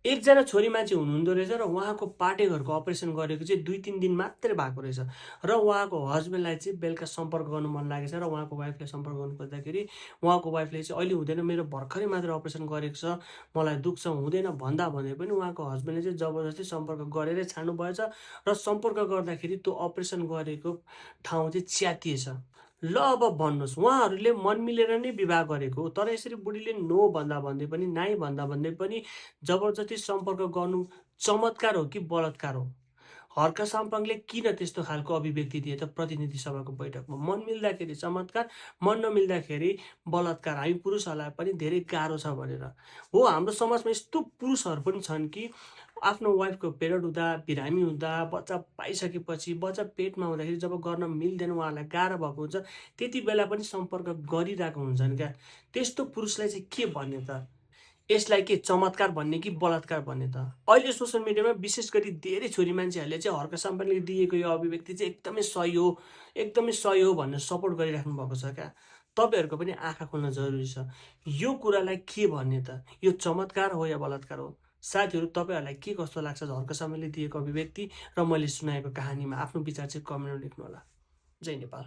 एकजना छोरी मान्छे हुनुहुँदो रहेछ र उहाँको पाटेघरको अपरेसन गरेको चाहिँ 2-3 दिन मात्रै भएको रहेछ र उहाँको हस्बेन्डलाई चाहिँ बेलुका सम्पर्क गर्नु मन लागेछ र उहाँको वाइफलाई सम्पर्क गर्नु खोज्दाखेरि उहाँको वाइफले चाहिँ अहिले हुँदैन, मेरो भर्खरै मात्र अपरेसन गरेको छ, मलाई दुख्छ, हुँदैन भन्दा भन्दै पनि उहाँको हस्बेन्डले चाहिँ जबरजस्ती सम्पर्क गरेरै छाड्नु भएछ र सम्पर्क गर्दाखेरि त्यो अपरेसन गरेको ठाउँ चाहिँ च्यातिएछ। ल अब भन्नुहोस्, उहाँहरूले मन मिलेर नै विवाह गरेको हो, तर यसरी बुढीले नो भन्दा भन्दै पनि, नाइ भन्दा भन्दै पनि जबरजस्ती सम्पर्क गर्नु चमत्कार हो कि बलात्कार हो? हर्क साम्पाङले किन त्यस्तो खालको अभिव्यक्ति दिए त प्रतिनिधि सभाको बैठकमा? मन मिल्दाखेरि चमत्कार, मन नमिल्दाखेरि बलात्कार। हामी पुरुषहरूलाई पनि धेरै गाह्रो छ भनेर हो। हाम्रो समाजमा यस्तो पुरुषहरू पनि छन् कि आफ्नो वाइफको पिरियड हुँदा, बिरामी हुँदा, बच्चा पाइसकेपछि, बच्चा पेटमा हुँदाखेरि जब गर्न मिल्दैन, उहाँहरूलाई गाह्रो भएको हुन्छ, त्यति बेला पनि सम्पर्क गरिरहेको हुन्छन् क्या। त्यस्तो पुरुषलाई चाहिँ के भन्ने त? यसलाई के चमत्कार भन्ने कि बलात्कार भन्ने त? अहिले सोसल मिडियामा विशेष गरी धेरै छोरी मान्छेहरूले चाहिँ हर्क साम्पाङले दिएको यो अभिव्यक्ति चाहिँ एकदमै सही हो भनेर सपोर्ट गरिराख्नु भएको छ क्या। तपाईँहरूको पनि आँखा खोल्न जरुरी छ। यो कुरालाई के भन्ने त? यो चमत्कार हो या बलात्कार हो? साथीहरू, तपाईँहरूलाई के कस्तो लाग्छ हर्क साम्पाङले दिएको अभिव्यक्ति र मैले सुनाएको कहानीमा? आफ्नो विचार चाहिँ कमेन्टमा लेख्नु होला। जय नेपाल।